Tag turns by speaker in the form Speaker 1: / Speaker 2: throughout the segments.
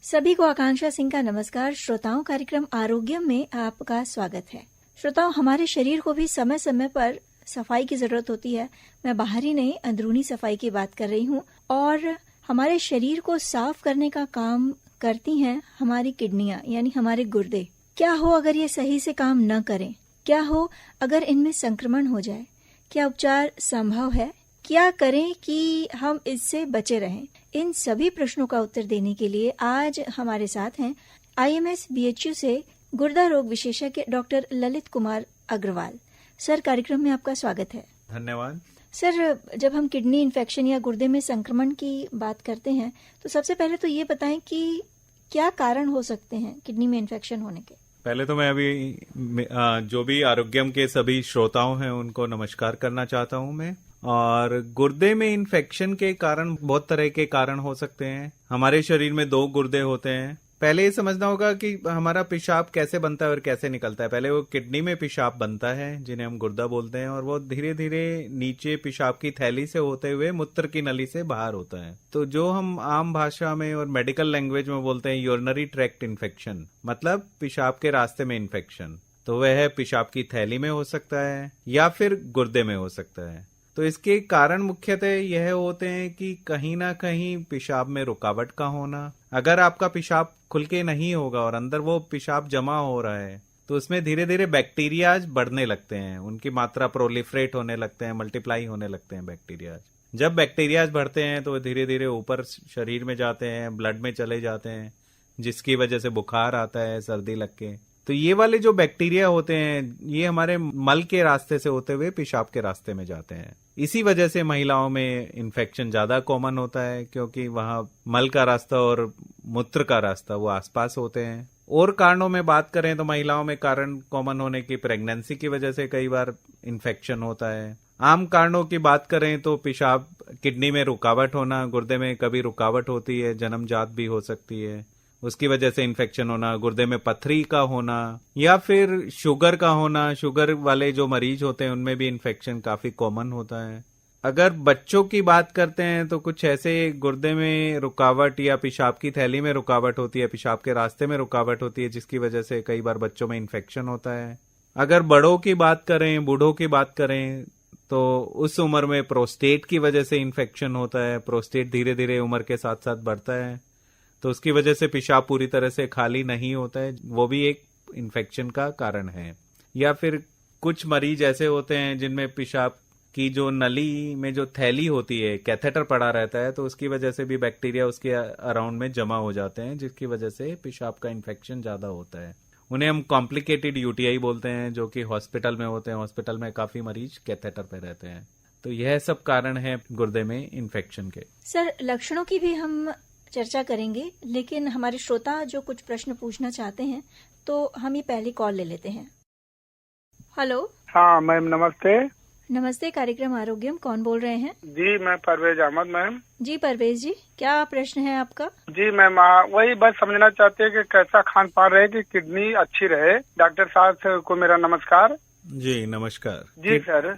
Speaker 1: सभी को आकांक्षा सिंह का नमस्कार। श्रोताओं, कार्यक्रम आरोग्यम में आपका स्वागत है। श्रोताओं, हमारे शरीर को भी समय समय पर सफाई की जरूरत होती है। मैं बाहरी नहीं, अंदरूनी सफाई की बात कर रही हूँ। और हमारे शरीर को साफ करने का काम करती हैं हमारी किडनियां, यानी हमारे गुर्दे। क्या हो अगर ये सही से काम न करें? क्या हो अगर इनमें संक्रमण हो जाए? क्या उपचार संभव है? क्या करें कि हम इससे बचे रहें? इन सभी प्रश्नों का उत्तर देने के लिए आज हमारे साथ हैं IMS BHU से गुर्दा रोग विशेषज्ञ डॉक्टर ललित कुमार अग्रवाल। सर, कार्यक्रम में आपका स्वागत है।
Speaker 2: धन्यवाद।
Speaker 1: सर, जब हम किडनी इन्फेक्शन या गुर्दे में संक्रमण की बात करते हैं तो सबसे पहले तो ये बताएं कि क्या कारण हो सकते हैं किडनी में इन्फेक्शन होने के?
Speaker 2: पहले तो मैं अभी जो भी आरोग्यम के सभी श्रोताओं हैं उनको नमस्कार करना चाहता हूं मैं। और गुर्दे में इन्फेक्शन के कारण बहुत तरह के कारण हो सकते हैं। हमारे शरीर में 2 गुर्दे होते हैं। पहले ये समझना होगा कि हमारा पेशाब कैसे बनता है और कैसे निकलता है। पहले वो किडनी में पेशाब बनता है जिन्हें हम गुर्दा बोलते हैं, और वो धीरे धीरे नीचे पेशाब की थैली से होते हुए मूत्र की नली से बाहर होता है। तो जो हम आम भाषा में और मेडिकल लैंग्वेज में बोलते हैं यूरिनरी ट्रैक्ट इन्फेक्शन, मतलब पेशाब के रास्ते में इन्फेक्शन, तो वह पेशाब की थैली में हो सकता है या फिर गुर्दे में हो सकता है। तो इसके कारण मुख्यतः यह होते हैं कि कहीं ना कहीं पेशाब में रुकावट का होना। अगर आपका पेशाब खुल के नहीं होगा और अंदर वो पेशाब जमा हो रहा है तो उसमें धीरे धीरे बैक्टीरियाज बढ़ने लगते हैं, उनकी मात्रा प्रोलिफरेट होने लगते हैं, मल्टीप्लाई होने लगते हैं बैक्टीरियाज। जब बैक्टीरियाज बढ़ते हैं तो धीरे धीरे ऊपर शरीर में जाते हैं, ब्लड में चले जाते हैं, जिसकी वजह से बुखार आता है, सर्दी लग के। तो ये वाले जो बैक्टीरिया होते हैं ये हमारे मल के रास्ते से होते हुए पेशाब के रास्ते में जाते हैं। इसी वजह से महिलाओं में इन्फेक्शन ज्यादा कॉमन होता है, क्योंकि वहां मल का रास्ता और मूत्र का रास्ता वो आसपास होते हैं। और कारणों में बात करें तो महिलाओं में कारण कॉमन होने की प्रेगनेंसी की वजह से कई बार इन्फेक्शन होता है। आम कारणों की बात करें तो पेशाब, किडनी में रुकावट होना, गुर्दे में कभी रुकावट होती है, जन्मजात भी हो सकती है, उसकी वजह से इन्फेक्शन होना, गुर्दे में पथरी का होना, या फिर शुगर का होना। शुगर वाले जो मरीज होते हैं उनमें भी इन्फेक्शन काफी कॉमन होता है। अगर बच्चों की बात करते हैं तो कुछ ऐसे गुर्दे में रुकावट या पेशाब की थैली में रुकावट होती है, पेशाब के रास्ते में रुकावट होती है, जिसकी वजह से कई बार बच्चों में इन्फेक्शन होता है। अगर बड़ों की बात करें, बूढ़ों की बात करें, तो उस उम्र में प्रोस्टेट की वजह से इन्फेक्शन होता है। प्रोस्टेट धीरे धीरे उम्र के साथ साथ बढ़ता है, तो उसकी वजह से पेशाब पूरी तरह से खाली नहीं होता है, वो भी एक इन्फेक्शन का कारण है। या फिर कुछ मरीज ऐसे होते हैं जिनमें पेशाब की जो नली में जो थैली होती है, कैथेटर पड़ा रहता है, तो उसकी वजह से भी बैक्टीरिया उसके अराउंड में जमा हो जाते हैं, जिसकी वजह से पेशाब का इन्फेक्शन ज्यादा होता है। उन्हें हम कॉम्प्लिकेटेड यूटीआई बोलते हैं, जो कि हॉस्पिटल में होते हैं। हॉस्पिटल में काफी मरीज कैथेटर पे रहते हैं। तो यह सब कारण है गुर्दे में इन्फेक्शन के।
Speaker 1: सर, लक्षणों की भी हम चर्चा करेंगे, लेकिन हमारे श्रोता जो कुछ प्रश्न पूछना चाहते हैं तो हम ये पहली कॉल ले लेते हैं। हेलो।
Speaker 3: हाँ मैम, नमस्ते।
Speaker 1: नमस्ते, कार्यक्रम आरोग्यम, कौन बोल रहे हैं?
Speaker 3: जी मैं परवेज अहमद मैम।
Speaker 1: जी परवेज जी, क्या प्रश्न है आपका?
Speaker 3: जी मैम, वही बस समझना चाहते हैं कि कैसा खान पान रहे कि किडनी अच्छी रहे। डॉक्टर साहब को मेरा नमस्कार।
Speaker 2: जी नमस्कार।
Speaker 3: जी सर,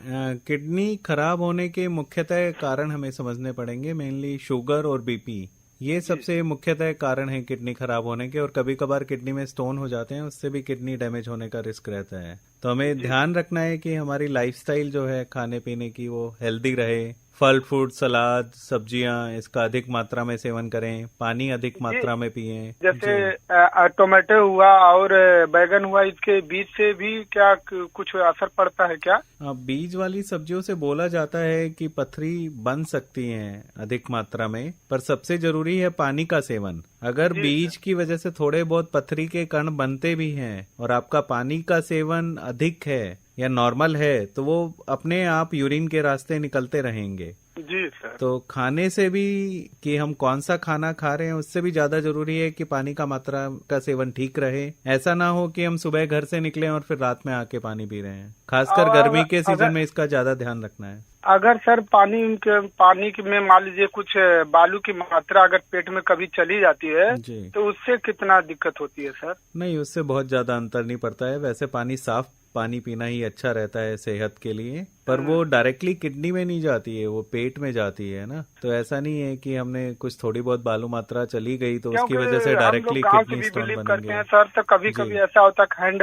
Speaker 2: किडनी खराब होने के मुख्यतः कारण हमें समझने पड़ेंगे। मेनली शुगर और बीपी, ये सबसे मुख्यतः कारण है किडनी खराब होने के। और कभी कभार किडनी में स्टोन हो जाते हैं, उससे भी किडनी डैमेज होने का रिस्क रहता है। तो हमें ध्यान रखना है कि हमारी लाइफस्टाइल जो है खाने पीने की वो हेल्दी रहे। फल फ्रूट, सलाद, सब्जियां, इसका अधिक मात्रा में सेवन करें। पानी अधिक मात्रा में पिएं।
Speaker 3: जैसे टोमेटो हुआ और बैगन हुआ, इसके बीज से भी क्या कुछ असर पड़ता है क्या?
Speaker 2: बीज वाली सब्जियों से बोला जाता है कि पथरी बन सकती है अधिक मात्रा में, पर सबसे जरूरी है पानी का सेवन। अगर बीज की वजह से थोड़े बहुत पथरी के कण बनते भी हैं और आपका पानी का सेवन अधिक है या नॉर्मल है, तो वो अपने आप यूरिन के रास्ते निकलते रहेंगे।
Speaker 3: जी सर।
Speaker 2: तो खाने से भी, कि हम कौन सा खाना खा रहे हैं, उससे भी ज्यादा जरूरी है कि पानी का मात्रा का सेवन ठीक रहे। ऐसा ना हो कि हम सुबह घर से निकले और फिर रात में आके पानी पी रहे हैं। खासकर गर्मी के सीजन में इसका ज्यादा ध्यान रखना है।
Speaker 3: अगर सर पानी में मान लीजिए कुछ बालू की मात्रा अगर पेट में कभी चली जाती है
Speaker 2: जी।
Speaker 3: तो उससे कितना दिक्कत होती है सर?
Speaker 2: नहीं, उससे बहुत ज्यादा अंतर नहीं पड़ता है। वैसे पानी साफ पानी पीना ही अच्छा रहता है सेहत के लिए, पर वो डायरेक्टली किडनी में नहीं जाती है, वो पेट में जाती है ना। तो ऐसा नहीं है कि हमने कुछ थोड़ी बहुत बालू मात्रा चली गई तो उसकी वजह से डायरेक्टली किडनी स्टोन
Speaker 3: बिलीव
Speaker 2: बनेंगे।
Speaker 3: करते हैं सर, तो कभी कभी ऐसा होता है हैंड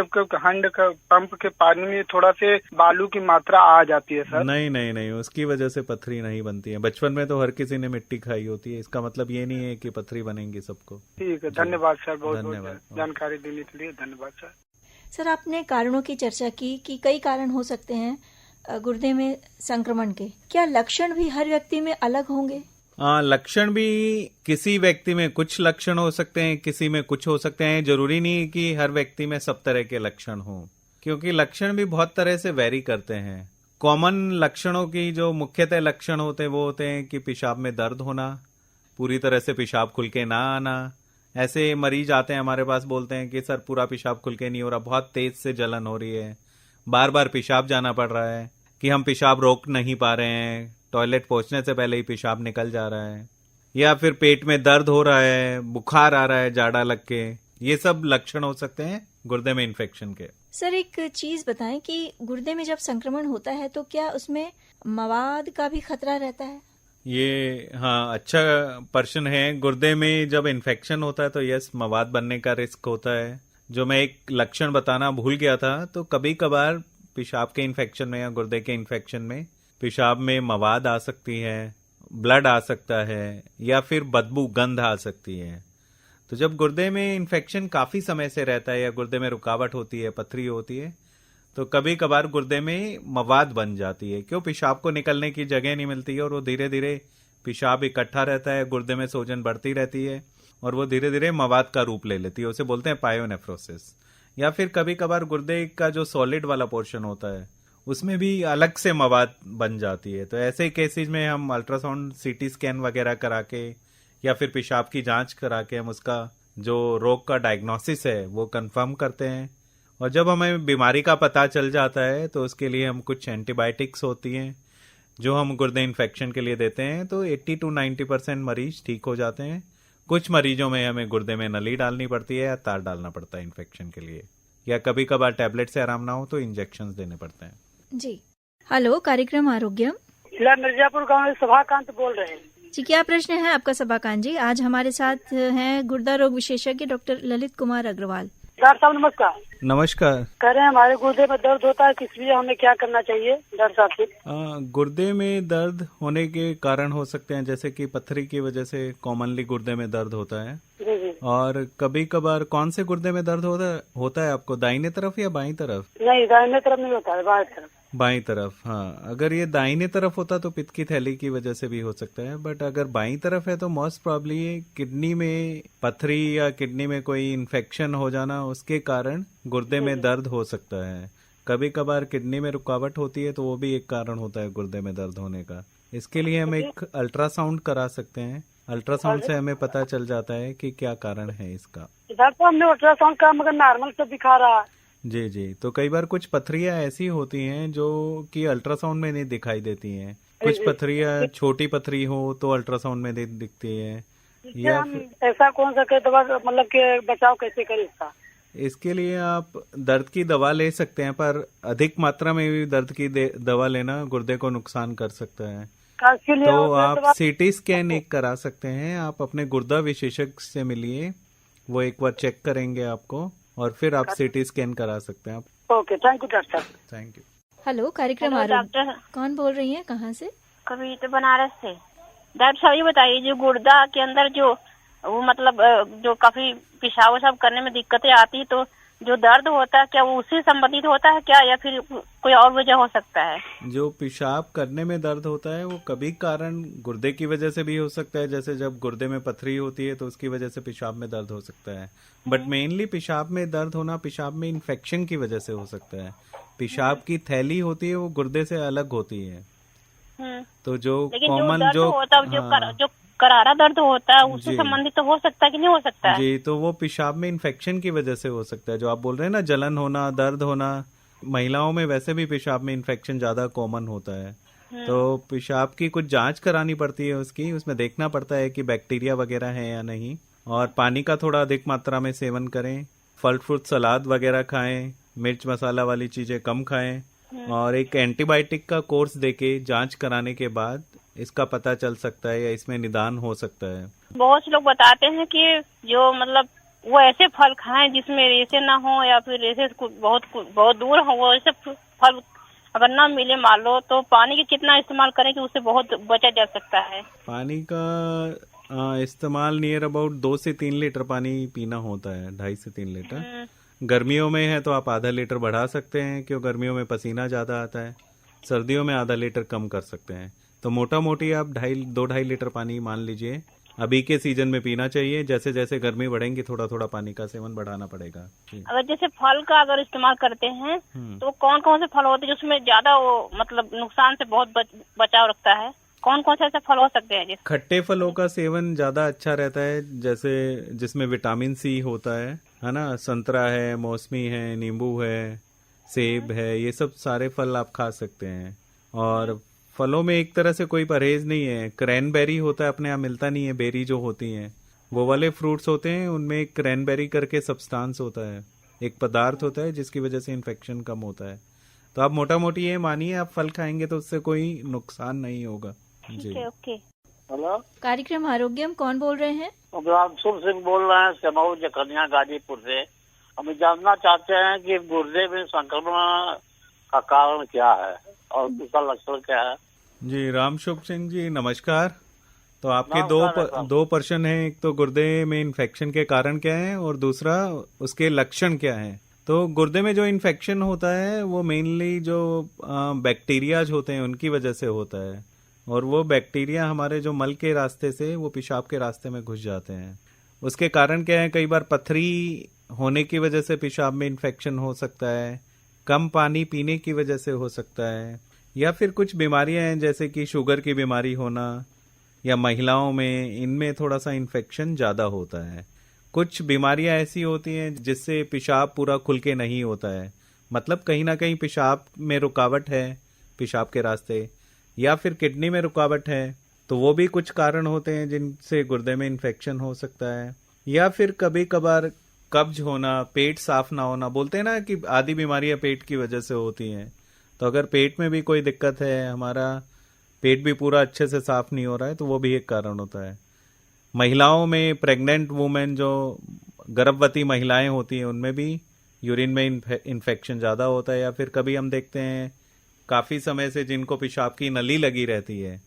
Speaker 3: पंप के पानी में थोड़ा से बालू की मात्रा आ जाती है सर।
Speaker 2: नहीं नहीं नहीं, उसकी वजह से पथरी नहीं बनती है। बचपन में तो हर किसी ने मिट्टी खाई होती है, इसका मतलब ये नहीं है कि पथरी बनेगी सबको।
Speaker 3: ठीक है, धन्यवाद सर, बहुत
Speaker 2: धन्यवाद।
Speaker 3: बहुत जानकारी देने के लिए धन्यवाद सर।
Speaker 1: सर, आपने कारणों की चर्चा की कि कई कारण हो सकते हैं गुर्दे में संक्रमण के। क्या लक्षण भी हर व्यक्ति में अलग होंगे?
Speaker 2: लक्षण भी किसी व्यक्ति में कुछ लक्षण हो सकते हैं, किसी में कुछ हो सकते हैं। जरूरी नहीं है कि हर व्यक्ति में सब तरह के लक्षण हो, क्योंकि लक्षण भी बहुत तरह से वेरी करते हैं। कॉमन लक्षणों की जो मुख्यतः लक्षण होते हैं वो होते हैं कि पेशाब में दर्द होना, पूरी तरह से पेशाब खुल के ना आना। ऐसे मरीज आते हैं हमारे पास, बोलते हैं कि सर पूरा पेशाब खुल के नहीं हो रहा, बहुत तेज से जलन हो रही है, बार बार पेशाब जाना पड़ रहा है, कि हम पेशाब रोक नहीं पा रहे हैं, टॉयलेट पहुंचने से पहले ही पेशाब निकल जा रहा है, या फिर पेट में दर्द हो रहा है, बुखार आ रहा है जाड़ा लग के। ये सब लक्षण हो सकते हैं गुर्दे में इन्फेक्शन के।
Speaker 1: सर, एक चीज बताएं कि गुर्दे में जब संक्रमण होता है तो क्या उसमें मवाद का भी खतरा रहता है?
Speaker 2: ये हाँ, अच्छा प्रश्न है। गुर्दे में जब इन्फेक्शन होता है तो यस, मवाद बनने का रिस्क होता है। जो मैं एक लक्षण बताना भूल गया था, तो कभी कभार पेशाब के इन्फेक्शन में या गुर्दे के इन्फेक्शन में पेशाब में मवाद आ सकती है, ब्लड आ सकता है, या फिर बदबू गंध आ सकती है। तो जब गुर्दे में इन्फेक्शन काफी समय से रहता है या गुर्दे में रुकावट होती है, पथरी होती है, तो कभी कभार गुर्दे में मवाद बन जाती है। क्यों? पेशाब को निकलने की जगह नहीं मिलती है और वो धीरे धीरे पेशाब इकट्ठा रहता है, गुर्दे में सूजन बढ़ती रहती है और वो धीरे धीरे मवाद का रूप ले लेती है। उसे बोलते हैं पायोनेफ्रोसिस। या फिर कभी कभार गुर्दे का जो सॉलिड वाला पोर्शन होता है उसमें भी अलग से मवाद बन जाती है। तो ऐसे केसेज में हम अल्ट्रासाउंड, सीटी स्कैन वगैरह करा के या फिर पेशाब की जांच करा के हम उसका जो रोग का डायग्नोसिस है वो कंफर्म करते हैं। और जब हमें बीमारी का पता चल जाता है तो उसके लिए हम कुछ एंटीबायोटिक्स होती हैं जो हम गुर्दे इन्फेक्शन के लिए देते हैं। तो 80 to 90% मरीज ठीक हो जाते हैं। कुछ मरीजों में हमें गुर्दे में नली डालनी पड़ती है या तार डालना पड़ता है इन्फेक्शन के लिए, या कभी कभार टैबलेट से आराम ना हो तो इंजेक्शन देने पड़ते हैं।
Speaker 1: जी। हेलो, कार्यक्रम आरोग्यम।
Speaker 4: जिला मिर्जापुर गाँव से सभाकांत बोल रहे हैं
Speaker 1: जी। क्या प्रश्न है आपका सभाकांत जी? आज हमारे साथ हैं गुर्दा रोग विशेषज्ञ डॉक्टर ललित कुमार अग्रवाल।
Speaker 4: डॉक्टर साहब नमस्कार।
Speaker 2: नमस्कार।
Speaker 4: कह रहे हैं हमारे गुर्दे में दर्द होता है, किस लिए हमें क्या करना चाहिए डॉक्टर साहब से?
Speaker 2: गुर्दे में दर्द होने के कारण हो सकते हैं, जैसे कि पथरी की वजह से कॉमनली गुर्दे में दर्द होता है।
Speaker 4: जी जी।
Speaker 2: और कभी कभार कौन से गुर्दे में दर्द होता है आपको, दाहिने तरफ या बाईं तरफ?
Speaker 4: नहीं, दाहिने तरफ नहीं होता है, बाएं तरफ।
Speaker 2: बाईं तरफ, हाँ। अगर ये दाहिने तरफ होता तो पित्त की थैली की वजह से भी हो सकता है, बट अगर बाईं तरफ है तो मोस्ट प्रॉब्ली किडनी में पथरी या किडनी में कोई इन्फेक्शन हो जाना, उसके कारण गुर्दे में दर्द हो सकता है। कभी कभार किडनी में रुकावट होती है तो वो भी एक कारण होता है गुर्दे में दर्द होने का। इसके लिए हम एक अल्ट्रासाउंड करा सकते हैं। अल्ट्रासाउंड से हमें पता चल जाता है कि क्या कारण है इसका।
Speaker 4: डॉक्टर साहब ने अल्ट्रासाउंड का मगर नॉर्मल से दिखा रहा है।
Speaker 2: जी जी। तो कई बार कुछ पथरियां ऐसी होती हैं जो कि अल्ट्रासाउंड में नहीं दिखाई देती हैं। कुछ पथरियां, छोटी पथरी हो तो अल्ट्रासाउंड में दिखती है। या
Speaker 4: ऐसा कौन सा दवा, मतलब के बचाव कैसे करें इसका?
Speaker 2: इसके लिए आप दर्द की दवा ले सकते हैं, पर अधिक मात्रा में भी दर्द की दवा लेना गुर्दे को नुकसान कर सकता है। तो आप सीटी स्कैन एक करा सकते हैं। आप अपने गुर्दा विशेषज्ञ से मिलिए, वो एक बार चेक करेंगे आपको, और फिर आप सीटी स्कैन करा सकते हैं आप।
Speaker 4: Okay, thank you doctor.
Speaker 2: Thank you.
Speaker 1: Hello, कार्यक्रम आरोग्य। कौन बोल रही हैं, कहाँ से?
Speaker 5: कविता, बनारस से। डॉक्टर साहब ये बताइए, जो गुर्दा के अंदर जो वो मतलब जो काफी पेशाब वसाब करने में दिक्कतें आती, तो जो दर्द होता है क्या वो उससे संबंधित होता है क्या, या फिर कोई और वजह हो सकता है? जो
Speaker 2: पेशाब करने में दर्द होता है वो कभी कारण गुर्दे की वजह से भी हो सकता है। जैसे जब गुर्दे में पथरी होती है तो उसकी वजह से पेशाब में दर्द हो सकता है। बट मेनली पेशाब में दर्द होना पेशाब में इन्फेक्शन की वजह से हो सकता है। पेशाब की थैली होती है वो गुर्दे से अलग होती है। तो जो कॉमन
Speaker 5: जो करारा दर्द होता है उससे संबंधित तो हो सकता है कि नहीं हो सकता है?
Speaker 2: जी, तो वो पेशाब में इन्फेक्शन की वजह से हो सकता है। जो आप बोल रहे हैं ना, जलन होना, दर्द होना, महिलाओं में वैसे भी पेशाब में इन्फेक्शन ज्यादा कॉमन होता है। तो पेशाब की कुछ जांच करानी पड़ती है उसकी, उसमें देखना पड़ता है कि बैक्टीरिया वगैरह है या नहीं। और पानी का थोड़ा अधिक मात्रा में सेवन करें, फल फ्रूट सलाद वगैरह खाएं, मिर्च मसाला वाली चीजें कम खाएं, और एक एंटीबायोटिक का कोर्स देके जांच कराने के बाद इसका पता चल सकता है या इसमें निदान हो सकता है।
Speaker 5: बहुत से लोग बताते हैं कि जो मतलब वो ऐसे फल खाएं जिसमें रेशे ना हो, या फिर रेशे बहुत दूर हो, वो ऐसे फल अगर ना मिले मान लो, तो पानी की कितना इस्तेमाल करें कि उससे बहुत बचा जा सकता है? पानी
Speaker 2: का इस्तेमाल नियर अबाउट 2 से 3 लीटर पानी पीना होता है, 2.5 से 3 लीटर। गर्मियों में है तो आप आधा लीटर बढ़ा सकते हैं, क्योंकि गर्मियों में पसीना ज्यादा आता है। सर्दियों में आधा लीटर कम कर सकते हैं। तो मोटा मोटी आप 2-2.5 लीटर पानी मान लीजिए अभी के सीजन में पीना चाहिए। जैसे जैसे गर्मी बढ़ेंगी थोड़ा थोड़ा पानी का सेवन बढ़ाना पड़ेगा।
Speaker 5: अगर जैसे फल का अगर इस्तेमाल करते हैं तो कौन कौन से फल होते हैं जिसमें ज्यादा वो मतलब नुकसान से बहुत बचाव रखता है? कौन कौन से ऐसे फल हो सकते हैं?
Speaker 2: खट्टे फलों का सेवन ज्यादा अच्छा रहता है, जैसे जिसमें विटामिन सी होता है ना। संतरा है, मौसमी है, नींबू है, सेब है, ये सब सारे फल आप खा सकते हैं। और फलों में एक तरह से कोई परहेज नहीं है। क्रैनबेरी होता है, अपने यहाँ मिलता नहीं है, बेरी जो होती हैं वो वाले फ्रूट्स होते हैं, उनमें क्रैनबेरी करके सब्सटेंस होता है, एक पदार्थ होता है जिसकी वजह से इन्फेक्शन कम होता है। तो आप मोटा मोटी ये मानिए आप फल खाएंगे तो उससे कोई नुकसान नहीं होगा। जी
Speaker 5: ओके।
Speaker 4: हेलो,
Speaker 1: कार्यक्रम आरोग्यम, कौन बोल रहे हैं?
Speaker 4: रामसुर सिंह बोल रहे हैं, सेमाऊ जखनिया गाजीपुर से। हम जानना चाहते हैं कि गुर्दे में संक्रमण का कारण क्या है और उसका लक्षण क्या है?
Speaker 2: जी, राम शुभ सिंह जी नमस्कार। तो आपके दो प्रश्न हैं, एक तो गुर्दे में इन्फेक्शन के कारण क्या है और दूसरा उसके लक्षण क्या है। तो गुर्दे में जो इन्फेक्शन होता है वो मेनली जो बैक्टीरियाज होते हैं उनकी वजह से होता है, और वो बैक्टीरिया हमारे जो मल के रास्ते से वो पेशाब के रास्ते में घुस जाते हैं। उसके कारण क्या है, कई बार पथरी होने की वजह से पेशाब में इन्फेक्शन हो सकता है, कम पानी पीने की वजह से हो सकता है, या फिर कुछ बीमारियां हैं जैसे कि शुगर की बीमारी होना, या महिलाओं में इनमें थोड़ा सा इन्फेक्शन ज़्यादा होता है। कुछ बीमारियां ऐसी होती हैं जिससे पेशाब पूरा खुल के नहीं होता है, मतलब कहीं ना कहीं पेशाब में रुकावट है पेशाब के रास्ते, या फिर किडनी में रुकावट है, तो वो भी कुछ कारण होते हैं जिनसे गुर्दे में इन्फेक्शन हो सकता है। या फिर कभी कभार कब्ज होना, पेट साफ ना होना, बोलते हैं ना कि आधी बीमारियां पेट की वजह से होती हैं। तो अगर पेट में भी कोई दिक्कत है, हमारा पेट भी पूरा अच्छे से साफ नहीं हो रहा है, तो वो भी एक कारण होता है। महिलाओं में, प्रेग्नेंट वुमेन जो गर्भवती महिलाएं होती हैं, उनमें भी यूरिन में इन्फेक्शन ज़्यादा होता है। या फिर कभी हम देखते हैं काफ़ी समय से जिनको पेशाब की नली लगी रहती है,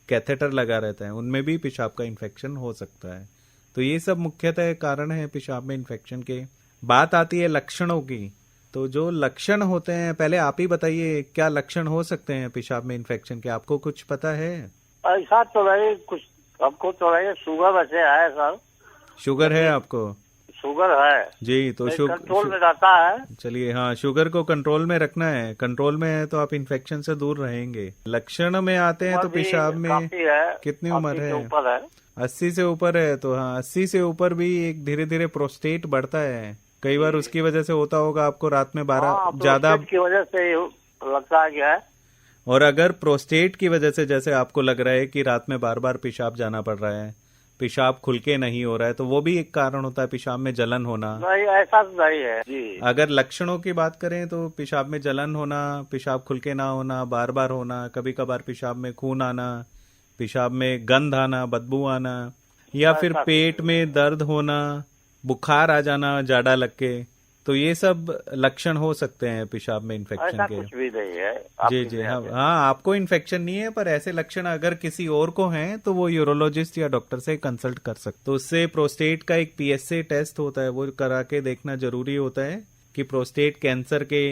Speaker 2: कैथेटर लगा रहता है, उनमें भी पेशाब का इन्फेक्शन हो सकता है। तो ये सब मुख्यतः कारण है पेशाब में इन्फेक्शन के। बात आती है लक्षणों की, तो जो लक्षण होते हैं, पहले आप ही बताइए क्या लक्षण हो सकते हैं पेशाब में इन्फेक्शन के, आपको कुछ पता है?
Speaker 4: ऐसा तो नहीं, कुछ हमको तो नहीं, शुगर वैसे है सर।
Speaker 2: शुगर है आपको?
Speaker 4: शुगर है
Speaker 2: जी, तो
Speaker 4: कंट्रोल में रहता है।
Speaker 2: चलिए, हाँ, शुगर को कंट्रोल में रखना है। कंट्रोल में है तो आप इन्फेक्शन से दूर रहेंगे। लक्षण में आते हैं तो पेशाब में कितनी उम्र है? 80 से ऊपर है तो हाँ, 80 से ऊपर भी एक धीरे धीरे प्रोस्टेट बढ़ता है। कई बार उसकी वजह से होता होगा आपको रात में 12 ज्यादा
Speaker 4: की वजह से लगता है क्या है।
Speaker 2: और अगर प्रोस्टेट की वजह से जैसे आपको लग रहा है कि रात में बार बार पेशाब जाना पड़ रहा है, पेशाब खुल के नहीं हो रहा है, तो वो भी एक कारण होता है। पेशाब में जलन होना,
Speaker 4: नहीं ऐसा नहीं है जी।
Speaker 2: अगर लक्षणों की बात करें तो पेशाब में जलन होना, पेशाब खुल के ना होना, बार बार होना, कभी कभार पेशाब में खून आना, पेशाब में गंध आना, बदबू आना, या फिर पेट में दर्द होना, बुखार आ जाना जाड़ा लग के, तो ये सब लक्षण हो सकते हैं पेशाब में इन्फेक्शन के।
Speaker 4: कुछ भी नहीं है
Speaker 2: जी जी, हाँ, आपको इन्फेक्शन नहीं है, पर ऐसे लक्षण अगर किसी और को हैं तो वो यूरोलॉजिस्ट या डॉक्टर से कंसल्ट कर सकते। तो उससे प्रोस्टेट का एक PSA टेस्ट होता है, वो करा के देखना जरूरी होता है कि प्रोस्टेट कैंसर के,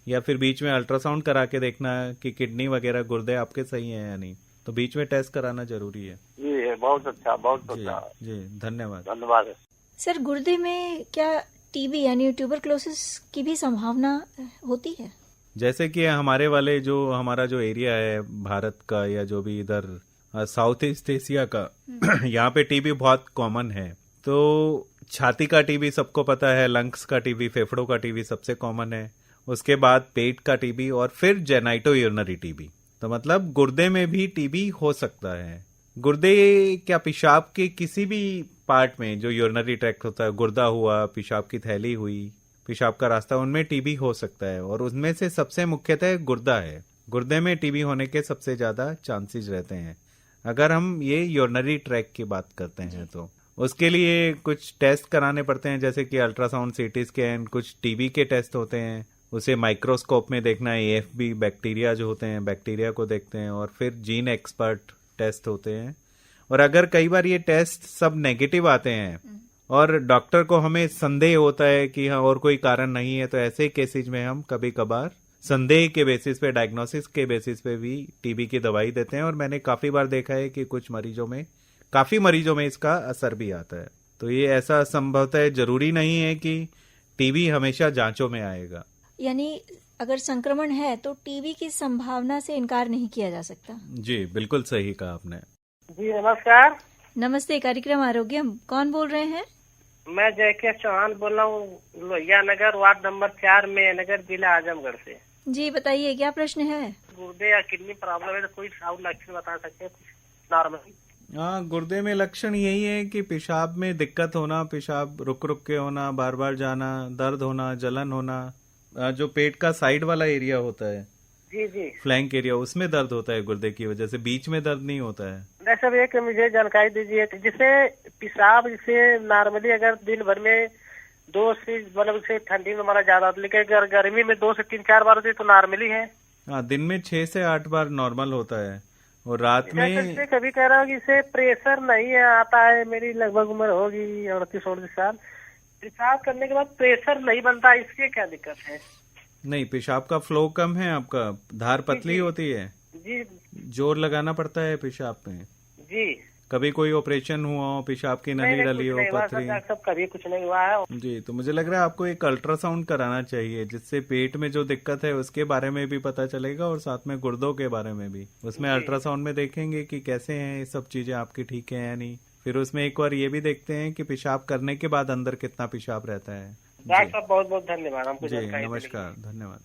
Speaker 2: या फिर बीच में अल्ट्रासाउंड करा के देखना कि किडनी वगैरह गुर्दे आपके सही है या नहीं, तो बीच में टेस्ट कराना जरूरी है।
Speaker 4: जी, बहुत अच्छा, बहुत अच्छा
Speaker 2: जी, धन्यवाद।
Speaker 4: धन्यवाद
Speaker 1: सर, गुर्दे में क्या टीबी यानी ट्यूबरक्लोसिस की भी संभावना होती है?
Speaker 2: जैसे कि हमारा जो एरिया है भारत का, या जो भी इधर साउथ ईस्ट एशिया का, यहाँ पे टीबी बहुत कॉमन है। तो छाती का टीबी सबको पता है, लंग्स का टीबी, फेफड़ों का टीबी सबसे कॉमन है, उसके बाद पेट का टीबी, और फिर जेनाइटो यूरिनरी टीबी। तो मतलब गुर्दे में भी टीबी हो सकता है। गुर्दे क्या पेशाब के किसी भी पार्ट में जो यूरिनरी ट्रैक्ट होता है, गुर्दा हुआ, पेशाब की थैली हुई, पेशाब का रास्ता, उनमें टीबी हो सकता है। और उनमें से सबसे मुख्यतः गुर्दा है। गुर्दे में टीबी होने के सबसे ज्यादा चांसेस रहते हैं अगर हम ये यूरिनरी ट्रैक्ट की बात करते हैं। तो उसके लिए कुछ टेस्ट कराने पड़ते हैं, जैसे कि अल्ट्रासाउंड, सीटी स्कैन, कुछ टीबी के टेस्ट होते हैं, उसे माइक्रोस्कोप में देखना है, एएफबी बैक्टीरिया जो होते हैं, बैक्टीरिया को देखते हैं, और फिर जीन एक्सपर्ट टेस्ट होते हैं। और अगर कई बार ये टेस्ट सब नेगेटिव आते हैं और डॉक्टर को हमें संदेह होता है कि हाँ और कोई कारण नहीं है, तो ऐसे केसेज में हम कभी कभार संदेह के बेसिस पे, डायग्नोसिस के बेसिस पे भी टीबी की दवाई देते हैं। और मैंने काफी बार देखा है कि कुछ मरीजों में, काफी मरीजों में इसका असर भी आता है। तो ये ऐसा संभवतः जरूरी नहीं है कि टीबी हमेशा जांचों में आएगा।
Speaker 1: यानी अगर संक्रमण है तो टीबी की संभावना से इनकार नहीं किया जा सकता।
Speaker 2: जी बिल्कुल सही कहा आपने।
Speaker 6: जी नमस्कार।
Speaker 1: नमस्ते, कार्यक्रम आरोग्यम, कौन बोल रहे हैं?
Speaker 6: मैं जयके चौहान बोल रहा हूँ, लोहिया नगर, वार्ड नंबर 4 में नगर, जिला आजमगढ़ से।
Speaker 1: जी बताइए, क्या प्रश्न है?
Speaker 6: गुर्दे या किडनी प्रॉब्लम है तो कोई और लक्षण बता सकते हैं नॉर्मली?
Speaker 2: हाँ, गुर्दे में लक्षण यही है कि पेशाब में दिक्कत होना, पेशाब रुक रुक के होना, बार बार जाना, दर्द होना, जलन होना, जो पेट का साइड वाला एरिया होता है,
Speaker 6: जी जी,
Speaker 2: फ्लैंक एरिया, उसमें दर्द होता है गुर्दे की वजह से, बीच में दर्द नहीं होता है।
Speaker 6: डॉक्टर साहब एक मुझे जानकारी दीजिए, जिसे पेशाब जिसे नॉर्मली अगर दिन भर में 2 से, मतलब से ठंडी में हमारा ज्यादा होता है, लेकिन अगर गर्मी में 2 से 3-4 बार होती है तो नॉर्मली है?
Speaker 2: हाँ, दिन में 6 से 8 बार नॉर्मल होता है और रात में
Speaker 6: कभी कह रहा हूँ कि इसे प्रेशर नहीं आता है, मेरी लगभग उम्र होगी 38-39 साल, पेशाब करने के बाद प्रेशर नहीं बनता, इसकी क्या दिक्कत है?
Speaker 2: नहीं, पेशाब का फ्लो कम है, आपका धार पतली होती है
Speaker 6: जी,
Speaker 2: जोर लगाना पड़ता है पेशाब में
Speaker 6: जी।
Speaker 2: कभी कोई ऑपरेशन हुआ हो, पेशाब की नली डली हो, पथरी?
Speaker 6: सब कभी कुछ नहीं हुआ है
Speaker 2: जी। तो मुझे लग रहा है आपको एक अल्ट्रासाउंड कराना चाहिए, जिससे पेट में जो दिक्कत है उसके बारे में भी पता चलेगा और साथ में गुर्दों के बारे में भी। उसमें अल्ट्रासाउंड में देखेंगे कि कैसे हैं ये सब चीजें आपकी, ठीक है या नहीं। फिर उसमें एक बार ये भी देखते हैं कि पेशाब करने के बाद अंदर कितना पेशाब रहता है।
Speaker 6: डॉक्टर साहब बहुत बहुत धन्यवाद हमको
Speaker 2: जी
Speaker 6: जानकारी
Speaker 2: नमस्कार, धन्यवाद।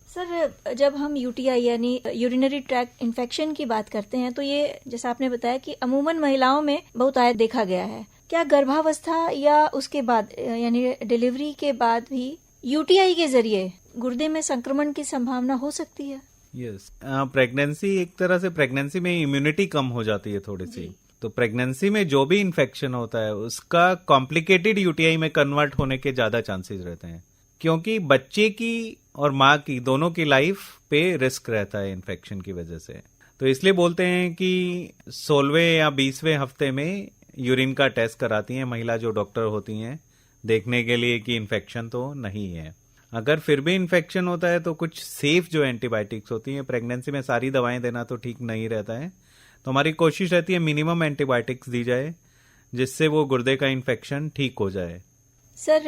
Speaker 1: सर, जब हम यूटीआई यानी यूरिनरी ट्रैक्ट इन्फेक्शन की बात करते हैं तो ये जैसा आपने बताया कि अमूमन महिलाओं में बहुत आयत देखा गया है। क्या गर्भावस्था या उसके बाद यानी डिलीवरी के बाद भी यूटीआई के जरिए गुर्दे में संक्रमण की संभावना हो सकती है?
Speaker 2: यस, प्रेगनेंसी, एक तरह से प्रेगनेंसी में इम्यूनिटी कम हो जाती है थोड़ी सी, तो प्रेगनेंसी में जो भी इन्फेक्शन होता है उसका कॉम्प्लिकेटेड यूटीआई में कन्वर्ट होने के ज्यादा चांसेस रहते हैं, क्योंकि बच्चे की और माँ की दोनों की लाइफ पे रिस्क रहता है इन्फेक्शन की वजह से। तो इसलिए बोलते हैं कि 16वें या 20वें हफ्ते में यूरिन का टेस्ट कराती हैं महिला जो डॉक्टर होती हैं, देखने के लिए कि इन्फेक्शन तो नहीं है। अगर फिर भी इन्फेक्शन होता है तो कुछ सेफ जो एंटीबायोटिक्स होती हैं, प्रेगनेंसी में सारी दवाएं देना तो ठीक नहीं रहता है, तो हमारी कोशिश रहती है मिनिमम एंटीबायोटिक्स दी जाए जिससे वो गुर्दे का इन्फेक्शन ठीक हो जाए।
Speaker 1: सर,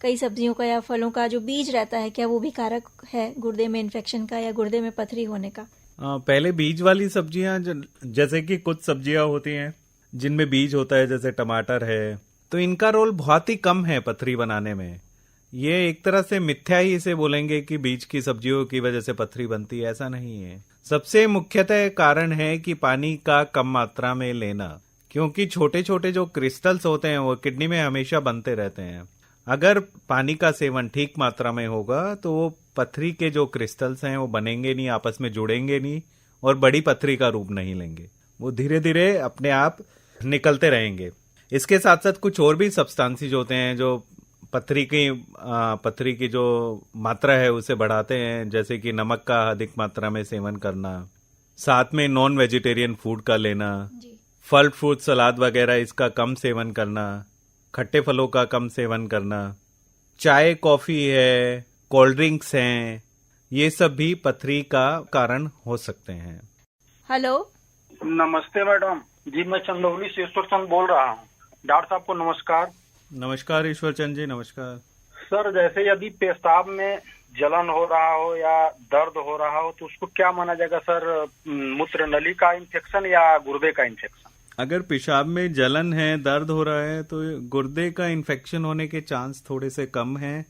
Speaker 1: कई सब्जियों का या फलों का जो बीज रहता है, क्या वो भी कारक है गुर्दे में इन्फेक्शन का या गुर्दे में पथरी होने का?
Speaker 2: पहले बीज वाली सब्जियां, जैसे कि कुछ सब्जियां होती हैं जिनमें बीज होता है, जैसे टमाटर है, तो इनका रोल बहुत ही कम है पथरी बनाने में। ये एक तरह से मिथ्या ही इसे बोलेंगे कि बीज की सब्जियों की वजह से पथरी बनती है, ऐसा नहीं है। सबसे मुख्यतः कारण है कि पानी का कम मात्रा में लेना, क्योंकि छोटे छोटे जो क्रिस्टल्स होते हैं वो किडनी में हमेशा बनते रहते हैं। अगर पानी का सेवन ठीक मात्रा में होगा तो वो पथरी के जो क्रिस्टल्स हैं वो बनेंगे नहीं, आपस में जुड़ेंगे नहीं और बड़ी पथरी का रूप नहीं लेंगे, वो धीरे धीरे अपने आप निकलते रहेंगे। इसके साथ साथ कुछ और भी सब्सटेंसेस होते हैं जो पथरी की जो मात्रा है उसे बढ़ाते हैं, जैसे कि नमक का अधिक मात्रा में सेवन करना, साथ में नॉन वेजिटेरियन फूड का लेना, फल फ्रूट सलाद वगैरह इसका कम सेवन करना, खट्टे फलों का कम सेवन करना, चाय कॉफी है, कोल्ड ड्रिंक्स हैं, ये सब भी पथरी का कारण हो सकते हैं।
Speaker 1: हेलो,
Speaker 3: नमस्ते मैडम जी, मैं चंदौली से ईश्वर चंद बोल रहा हूँ। डॉक्टर साहब को नमस्कार।
Speaker 2: नमस्कार ईश्वर चंद जी, नमस्कार।
Speaker 3: सर, जैसे यदि पेशाब में जलन हो रहा हो या दर्द हो रहा हो तो उसको क्या माना जाएगा सर, मूत्र नली का इन्फेक्शन या गुर्दे का इन्फेक्शन?
Speaker 2: अगर पेशाब में जलन है, दर्द हो रहा है तो गुर्दे का इन्फेक्शन होने के चांस थोड़े से कम हैं।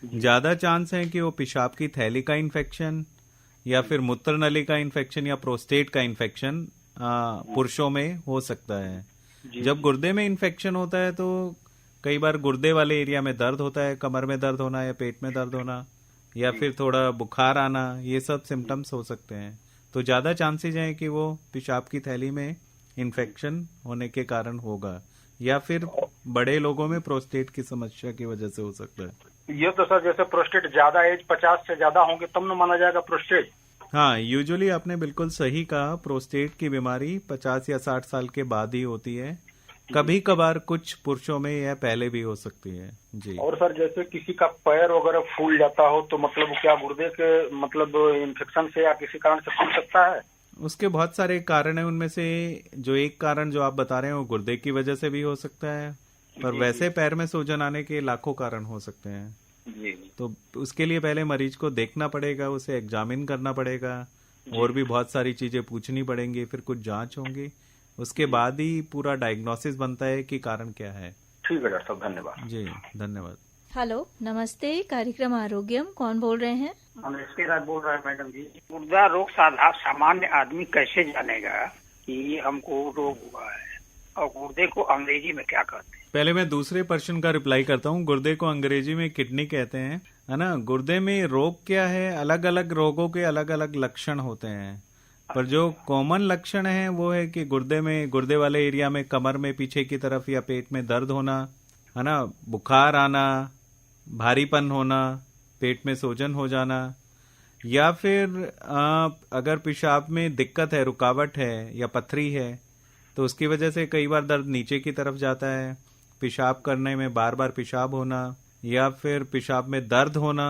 Speaker 2: ज्यादा चांस है कि वो पेशाब की थैली का इन्फेक्शन या फिर मूत्र नली का इन्फेक्शन या प्रोस्टेट का इन्फेक्शन पुरुषों में हो सकता है। जब गुर्दे में इन्फेक्शन होता है तो कई बार गुर्दे वाले एरिया में दर्द होता है, कमर में दर्द होना या पेट में दर्द होना या फिर थोड़ा बुखार आना, ये सब सिम्टम्स हो सकते हैं। तो ज्यादा चांसेज हैं कि वो पेशाब की थैली में इन्फेक्शन होने के कारण होगा, या फिर बड़े लोगों में प्रोस्टेट की समस्या की वजह से हो सकता है।
Speaker 3: ये तो सर जैसे प्रोस्टेट ज्यादा एज 50 से ज्यादा होंगे तब न माना जाएगा प्रोस्टेट।
Speaker 2: हाँ, यूजुअली आपने बिल्कुल सही कहा, प्रोस्टेट की बीमारी 50 या 60 साल के बाद ही होती है। कभी कभार कुछ पुरुषों में यह पहले भी हो सकती है जी।
Speaker 3: और सर जैसे किसी का पैर वगैरह फूल जाता हो तो मतलब क्या गुर्दे के मतलब इन्फेक्शन से या किसी कारण से फूल सकता है?
Speaker 2: उसके बहुत सारे कारण हैं, उनमें से जो एक कारण जो आप बता रहे हैं वो गुर्दे की वजह से भी हो सकता है, पर वैसे पैर में सूजन आने के लाखों कारण हो सकते हैं
Speaker 3: जी।
Speaker 2: तो उसके लिए पहले मरीज को देखना पड़ेगा, उसे एग्जामिन करना पड़ेगा, और भी बहुत सारी चीजें पूछनी पड़ेंगी, फिर कुछ जांच होंगी, उसके बाद ही पूरा डायग्नोसिस बनता है कि कारण क्या है।
Speaker 3: ठीक है डॉक्टर साहब, धन्यवाद
Speaker 2: जी, धन्यवाद।
Speaker 1: हेलो, नमस्ते, कार्यक्रम आरोग्यम, कौन बोल रहे हैं?
Speaker 4: हम इसके राज बोल रहे हैं मैडम जी। गुर्दा रोग सामान्य आदमी कैसे जानेगा कि हमको रोग हुआ है, और गुर्दे को अंग्रेजी में क्या कहते हैं?
Speaker 2: पहले मैं दूसरे प्रश्न का रिप्लाई करता हूँ। गुर्दे को अंग्रेजी में किडनी कहते हैं, है ना। गुर्दे में रोग क्या है, अलग अलग रोगों के अलग अलग लक्षण होते हैं, पर जो कॉमन लक्षण है वो है कि गुर्दे वाले एरिया में कमर में पीछे की तरफ या पेट में दर्द होना, है ना, बुखार आना, भारीपन होना, पेट में सूजन हो जाना, या फिर अगर पेशाब में दिक्कत है, रुकावट है या पथरी है तो उसकी वजह से कई बार दर्द नीचे की तरफ जाता है, पेशाब करने में बार बार पेशाब होना, या फिर पेशाब में दर्द होना,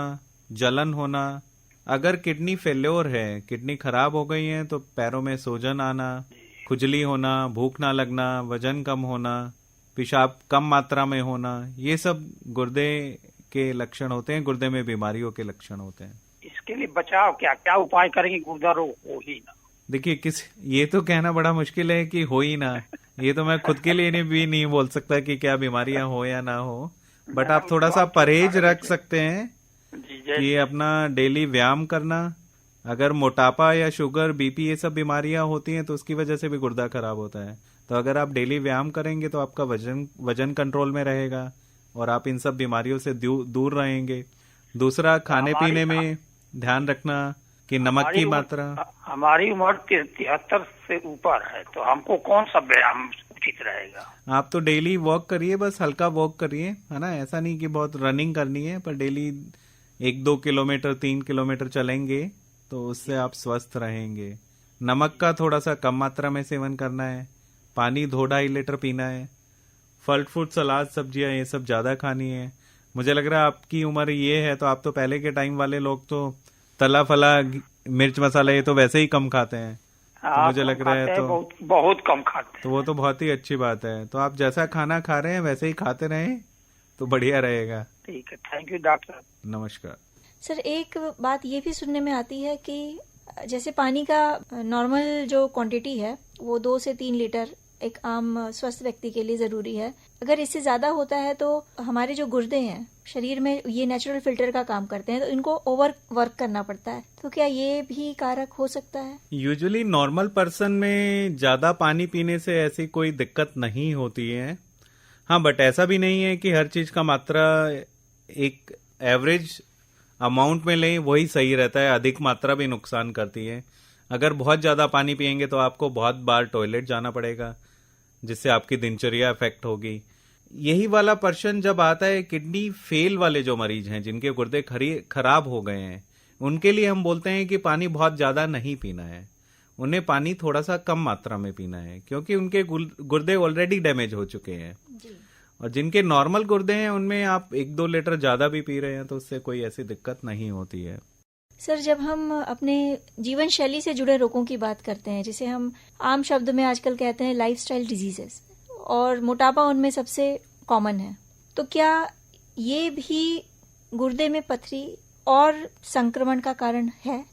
Speaker 2: जलन होना। अगर किडनी फेल्योर है, किडनी खराब हो गई है, तो पैरों में सूजन आना, खुजली होना, भूख ना लगना, वजन कम होना, पेशाब कम मात्रा में होना, ये सब गुर्दे के लक्षण होते हैं, गुर्दे में बीमारियों के लक्षण होते हैं।
Speaker 4: इसके लिए बचाव क्या क्या उपाय करेंगे गुर्दा रोग हो ही ना?
Speaker 2: देखिए, ये तो कहना बड़ा मुश्किल है कि हो ही ना, ये तो मैं खुद के लिए भी नहीं बोल सकता कि क्या बीमारियां हो या ना हो, बट आप थोड़ा सा परहेज रख सकते हैं कि अपना डेली व्यायाम करना। अगर मोटापा या शुगर, बीपी, ये सब बीमारियां होती हैं तो उसकी वजह से भी गुर्दा खराब होता है, तो अगर आप डेली व्यायाम करेंगे तो आपका वजन कंट्रोल में रहेगा और आप इन सब बीमारियों से दूर रहेंगे। दूसरा, खाने पीने में ध्यान रखना कि नमक की मात्रा।
Speaker 4: हमारी उम्र 73 से ऊपर है, तो हमको कौन सा व्यायाम उचित रहेगा?
Speaker 2: आप तो डेली वॉक करिए, बस हल्का वॉक करिए, है ना, ऐसा नहीं कि बहुत रनिंग करनी है, पर डेली 1-2 किलोमीटर 3 किलोमीटर चलेंगे तो उससे आप स्वस्थ रहेंगे। नमक का थोड़ा सा कम मात्रा में सेवन करना है, पानी 2-2.5 लीटर पीना है, फल फ्रूट सलाद सब्जियां ये सब ज्यादा खानी है। मुझे लग रहा है आपकी उम्र ये है तो आप तो पहले के टाइम वाले लोग तो तला फला मिर्च मसाला ये तो वैसे ही कम खाते हैं, तो मुझे लग रहा है तो
Speaker 4: बहुत कम खाते हैं,
Speaker 2: तो वो तो बहुत ही अच्छी बात है। तो आप जैसा खाना खा रहे हैं वैसे ही खाते रहें तो बढ़िया रहेगा।
Speaker 4: ठीक है, थैंक यू डॉक्टर।
Speaker 2: नमस्कार
Speaker 1: सर, एक बात ये भी सुनने में आती है कि जैसे पानी का नॉर्मल जो क्वांटिटी है वो 2 से 3 लीटर एक आम स्वस्थ व्यक्ति के लिए जरूरी है। अगर इससे ज्यादा होता है तो हमारे जो गुर्दे हैं शरीर में, ये नेचुरल फिल्टर का काम करते हैं, तो इनको ओवर वर्क करना पड़ता है, तो क्या ये भी कारक हो सकता है?
Speaker 2: यूजुअली नॉर्मल पर्सन में ज्यादा पानी पीने से ऐसी कोई दिक्कत नहीं होती है। हाँ, बट ऐसा भी नहीं है कि हर चीज का मात्रा एक एवरेज अमाउंट में लें वही सही रहता है, अधिक मात्रा भी नुकसान करती है। अगर बहुत ज्यादा पानी पिएंगे तो आपको बहुत बार टॉयलेट जाना पड़ेगा, जिससे आपकी दिनचर्या इफेक्ट होगी। यही वाला पर्सन जब आता है किडनी फेल वाले जो मरीज हैं, जिनके गुर्दे खराब हो गए हैं, उनके लिए हम बोलते हैं कि पानी बहुत ज्यादा नहीं पीना है, उन्हें पानी थोड़ा सा कम मात्रा में पीना है, क्योंकि उनके गुर्दे ऑलरेडी डैमेज हो चुके हैं। और जिनके नॉर्मल गुर्दे हैं उनमें आप 1-2 लीटर ज्यादा भी पी रहे हैं तो उससे कोई ऐसी दिक्कत नहीं होती है।
Speaker 1: सर, जब हम अपने जीवन शैली से जुड़े रोगों की बात करते हैं, जिसे हम आम शब्द में आजकल कहते हैं लाइफस्टाइल डिजीजेस, और मोटापा उनमें सबसे कॉमन है, तो क्या ये भी गुर्दे में पथरी और संक्रमण का कारण है?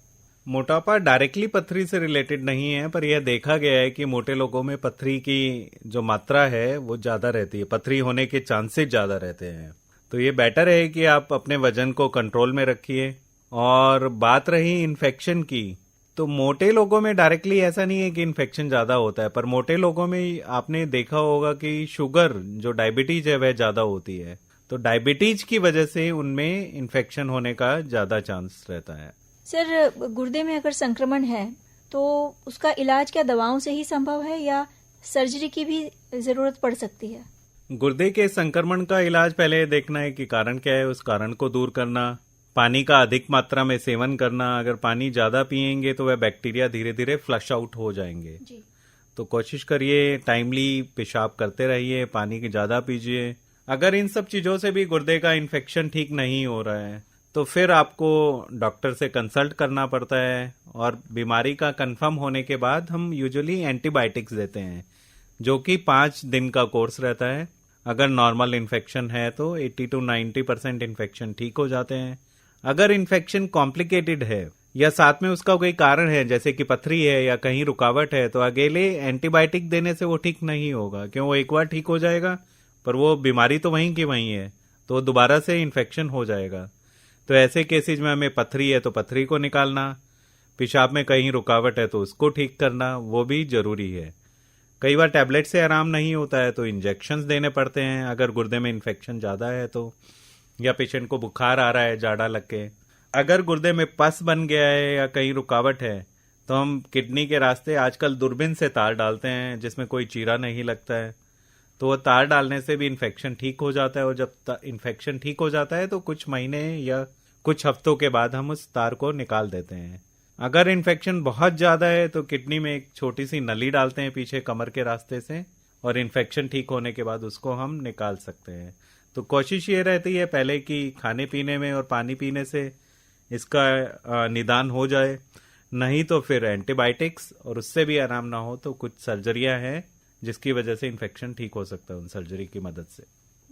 Speaker 2: मोटापा डायरेक्टली पथरी से रिलेटेड नहीं है, पर यह देखा गया है कि मोटे लोगों में पथरी की जो मात्रा है वो ज्यादा रहती है, पथरी होने के चांसेस ज्यादा रहते हैं। तो ये बेटर है कि आप अपने वजन को कंट्रोल में रखिए, और बात रही इन्फेक्शन की, तो मोटे लोगों में डायरेक्टली ऐसा नहीं है कि इन्फेक्शन ज्यादा होता है, पर मोटे लोगों में आपने देखा होगा कि शुगर जो डायबिटीज है वह ज्यादा होती है, तो डायबिटीज की वजह से उनमें इन्फेक्शन होने का ज्यादा चांस रहता है।
Speaker 1: सर, गुर्दे में अगर संक्रमण है तो उसका इलाज क्या दवाओं से ही संभव है या सर्जरी की भी जरूरत पड़ सकती है?
Speaker 2: गुर्दे के संक्रमण का इलाज पहले देखना है कि कारण क्या है, उस कारण को दूर करना, पानी का अधिक मात्रा में सेवन करना। अगर पानी ज्यादा पिएंगे तो वह बैक्टीरिया धीरे धीरे फ्लश आउट हो जाएंगे
Speaker 1: जी।
Speaker 2: तो कोशिश करिए टाइमली पेशाब करते रहिए, पानी की ज्यादा पीजिए। अगर इन सब चीजों से भी गुर्दे का इन्फेक्शन ठीक नहीं हो रहा है तो फिर आपको डॉक्टर से कंसल्ट करना पड़ता है, और बीमारी का कंफर्म होने के बाद हम यूजुअली एंटीबायोटिक्स देते हैं जो कि 5 दिन का कोर्स रहता है। अगर नॉर्मल इन्फेक्शन है तो 80 to 90% इन्फेक्शन ठीक हो जाते हैं। अगर इन्फेक्शन कॉम्प्लिकेटेड है या साथ में उसका कोई कारण है जैसे कि पथरी है या कहीं रुकावट है, तो अकेले एंटीबायोटिक देने से वो ठीक नहीं होगा, क्यों वो एक बार ठीक हो जाएगा पर वो बीमारी तो वहीं की वहीं है, तो दोबारा से इन्फेक्शन हो जाएगा। तो ऐसे केसेज में हमें पथरी है तो पथरी को निकालना, पेशाब में कहीं रुकावट है तो उसको ठीक करना, वो भी जरूरी है। कई बार टैबलेट से आराम नहीं होता है तो इंजेक्शंस देने पड़ते हैं अगर गुर्दे में इन्फेक्शन ज्यादा है तो, या पेशेंट को बुखार आ रहा है जाड़ा लग के। अगर गुर्दे में पस बन गया है या कहीं रुकावट है तो हम किडनी के रास्ते आजकल दूरबीन से तार डालते हैं जिसमें कोई चीरा नहीं लगता है, तो वो तार डालने से भी इन्फेक्शन ठीक हो जाता है। और जब इन्फेक्शन ठीक हो जाता है तो कुछ महीने या कुछ हफ्तों के बाद हम उस तार को निकाल देते हैं। अगर इन्फेक्शन बहुत ज्यादा है तो किडनी में एक छोटी सी नली डालते हैं पीछे कमर के रास्ते से, और इन्फेक्शन ठीक होने के बाद उसको हम निकाल सकते हैं। तो कोशिश ये रहती है पहले कि खाने पीने में और पानी पीने से इसका निदान हो जाए, नहीं तो फिर एंटीबायोटिक्स, और उससे भी आराम ना हो तो कुछ सर्जरियां हैं जिसकी वजह से इन्फेक्शन ठीक हो सकता है उन सर्जरी की मदद से।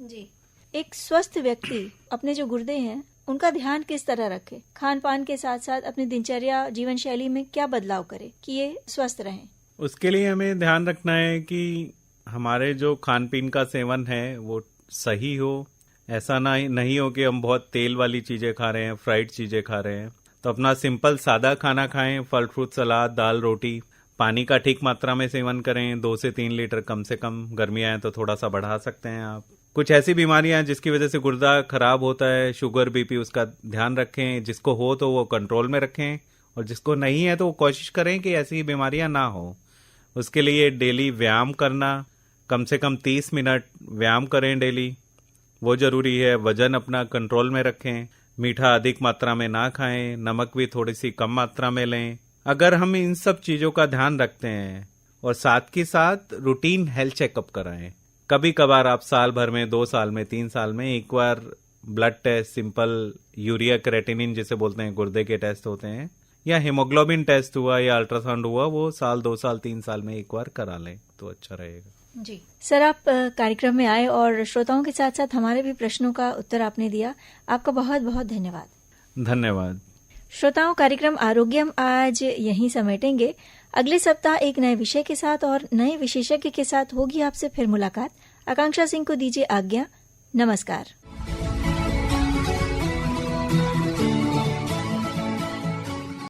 Speaker 1: जी। एक स्वस्थ व्यक्ति अपने जो गुर्दे हैं उनका ध्यान किस तरह रखे, खान पान के साथ साथ अपनी दिनचर्या जीवन शैली में क्या बदलाव करे कि ये स्वस्थ रहें?
Speaker 2: उसके लिए हमें ध्यान रखना है कि हमारे जो खान पीन का सेवन है वो सही हो। ऐसा नहीं हो कि हम बहुत तेल वाली चीजें खा रहे हैं, फ्राइड चीजें खा रहे हैं, तो अपना सिंपल सादा खाना खाएं, फल फ्रूट सलाद दाल रोटी। पानी का ठीक मात्रा में सेवन करें, 2 से 3 लीटर कम से कम। गर्मियां हैं तो थोड़ा सा बढ़ा सकते हैं आप। कुछ ऐसी बीमारियां जिसकी वजह से गुर्दा खराब होता है, शुगर बीपी, उसका ध्यान रखें। जिसको हो तो वो कंट्रोल में रखें, और जिसको नहीं है तो वो कोशिश करें कि ऐसी बीमारियां ना हो। उसके लिए डेली व्यायाम करना, कम से कम 30 मिनट व्यायाम करें डेली, वो जरूरी है। वजन अपना कंट्रोल में रखें, मीठा अधिक मात्रा में ना खाएं, नमक भी थोड़ी सी कम मात्रा में लें। अगर हम इन सब चीजों का ध्यान रखते हैं और साथ के साथ रूटीन हेल्थ चेकअप कराएं, कभी कभार आप साल भर में, 2 साल में, 3 साल में एक बार blood test, simple urea creatinine जिसे बोलते हैं, गुर्दे के टेस्ट होते हैं, या हीमोग्लोबिन टेस्ट हुआ या अल्ट्रासाउंड हुआ, वो साल 2 साल 3 साल में एक बार करा लें तो अच्छा रहेगा।
Speaker 1: जी सर, आप कार्यक्रम में आए और श्रोताओं के साथ साथ हमारे भी प्रश्नों का उत्तर आपने दिया, आपका बहुत बहुत धन्यवाद।
Speaker 2: धन्यवाद।
Speaker 1: श्रोताओं, कार्यक्रम आरोग्यम आज यहीं समेटेंगे। अगले सप्ताह एक नए विषय के साथ और नए विशेषज्ञ के साथ होगी आपसे फिर मुलाकात। आकांक्षा सिंह को दीजिए आज्ञा। नमस्कार।